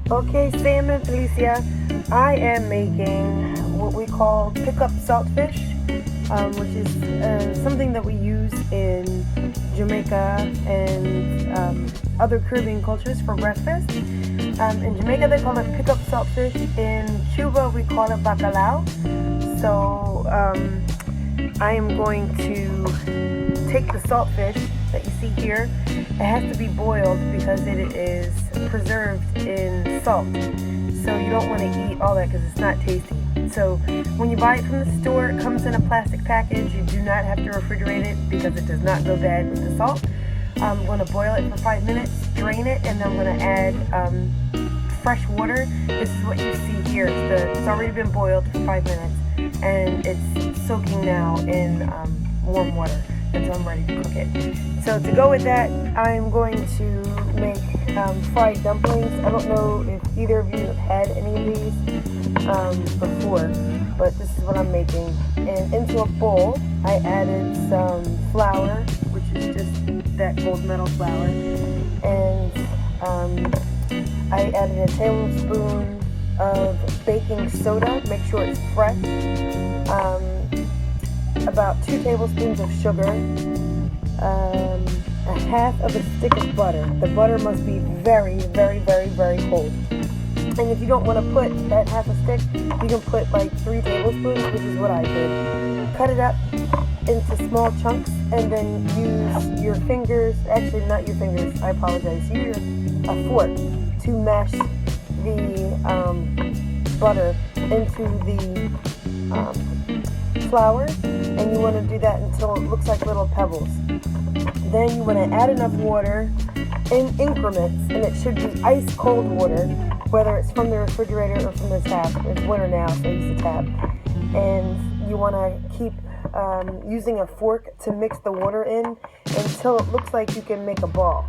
Okay, Sam and Felicia, I am making what we call pickup saltfish, which is something that we use in Jamaica and other Caribbean cultures for breakfast. In Jamaica, they call it pickup saltfish. In Cuba, we call it bacalao. So I am going to take the saltfish that you see here. It has to be boiled because it is preserved in salt. So you don't want to eat all that because it's not tasty. So when you buy it from the store, it comes in a plastic package. You do not have to refrigerate it because it does not go bad with the salt. I'm going to boil it for 5 minutes, drain it, and then I'm going to add fresh water. This is what you see here. It's already been boiled for 5 minutes, and it's soaking now in warm water until I'm ready to cook it. So to go with that, I'm going to make fried dumplings. I don't know if either of you have had any of these before, but this is what I'm making. And into a bowl, I added some flour, which is just that gold medal flour, and I added a tablespoon of baking soda. Make sure it's fresh. About 2 tablespoons of sugar, a half of a stick of butter. The butter must be very, very, very, very cold. And if you don't want to put that half a stick, you can put like 3 tablespoons, which is what I did. Cut it up into small chunks and then use your fingers, actually not your fingers, I apologize, use a fork to mash the butter into the flour, and you want to do that until it looks like little pebbles. Then you want to add enough water in increments, and it should be ice cold water, whether it's from the refrigerator or from the tap. It's winter now, so I use the tap. And you want to keep using a fork to mix the water in until it looks like you can make a ball.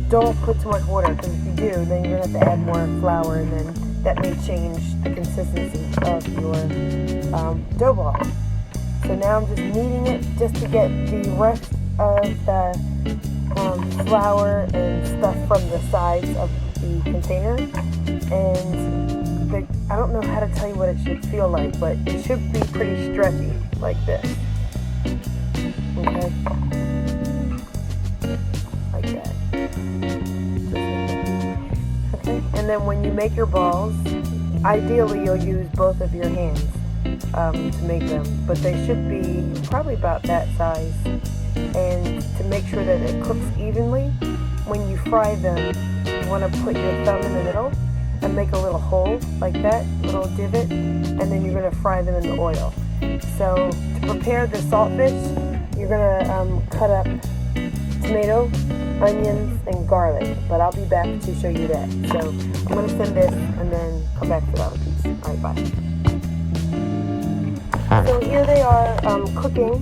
Don't put too much water, because if you do, then you're going to have to add more flour, and then that may change the consistency of your dough ball. So now I'm just kneading it just to get the rest of the flour and stuff from the sides of the container. And I don't know how to tell you what it should feel like, but it should be pretty stretchy, like this. Okay? Like that. Okay? And then when you make your balls, ideally you'll use both of your hands to make them, but they should be probably about that size. And to make sure that it cooks evenly, when you fry them, you want to put your thumb in the middle and make a little hole like that, little divot, and then you're going to fry them in the oil. So to prepare the saltfish, you're going to cut up tomato, onions, and garlic, but I'll be back to show you that. So I'm going to send this and then come back for the other piece. Alright, bye. So here they are cooking.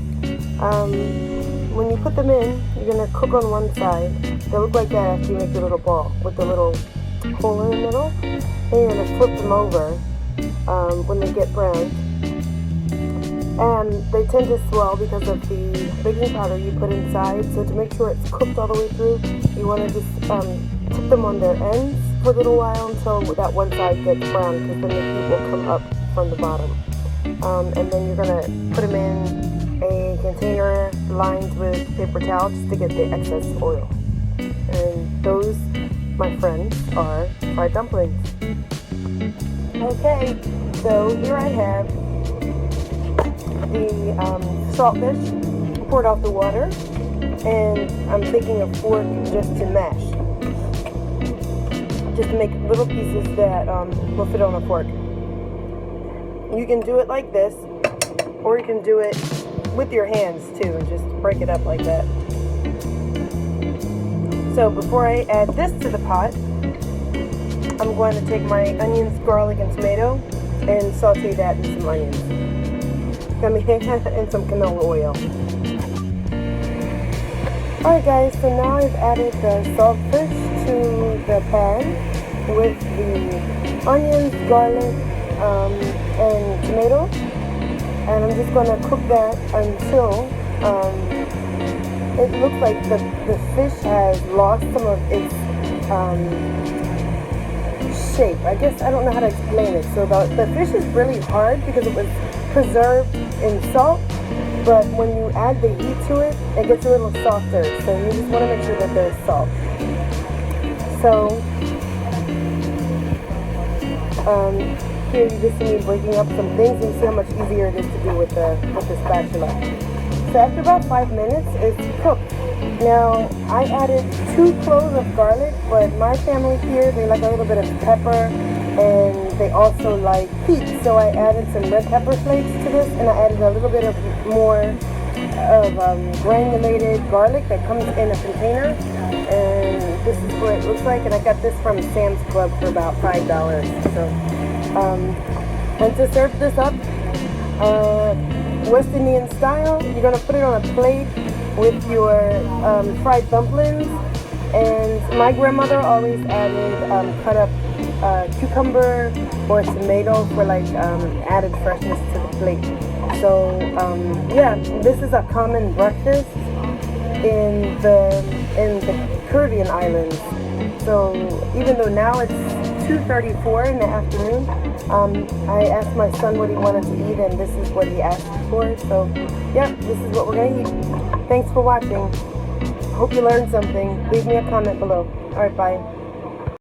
When you put them in, you're going to cook on one side. They look like that after you make your little ball with the little hole in the middle. Then you're going to flip them over when they get brown. And they tend to swell because of the baking powder you put inside. So to make sure it's cooked all the way through, you want to just tip them on their ends for a little while until that one side gets brown, because then the heat will come up from the bottom. And then you're going to put them in a container lined with paper towel just to get the excess oil. And those, my friends, are fried dumplings. Okay, so here I have the saltfish poured off the water, and I'm taking a fork just to mash, just to make little pieces that will fit on a fork. You can do it like this, or you can do it with your hands too, and just break it up like that. So before I add this to the pot, I'm going to take my onions, garlic, and tomato and saute that in some onions. And some canola oil. Alright guys, so now I've added the saltfish to the pan with the onions, garlic, and tomato, and I'm just going to cook that until it looks like the fish has lost some of its shape. I guess I don't know how to explain it. So the fish is really hard because it was preserved in salt, but when you add the heat to it, it gets a little softer. So you just want to make sure that there's salt. So here you just see me breaking up some things, and you see how much easier it is to do with the spatula. So after about 5 minutes, it's cooked. Now, I added 2 cloves of garlic, but my family here, they like a little bit of pepper, and they also like heat. So I added some red pepper flakes to this, and I added a little bit of more of granulated garlic that comes in a container. And this is what it looks like, and I got this from Sam's Club for about $5. So, and to serve this up, West Indian style, you're gonna put it on a plate with your fried dumplings. And my grandmother always added cut up cucumber or tomato for like added freshness to the plate. So yeah, this is a common breakfast in the Caribbean islands. So even though now it's 2:34 in the afternoon, I asked my son what he wanted to eat, and this is what he asked for. So yeah, this is what we're gonna eat. Thanks for watching. Hope you learned something. Leave me a comment below. Alright, bye.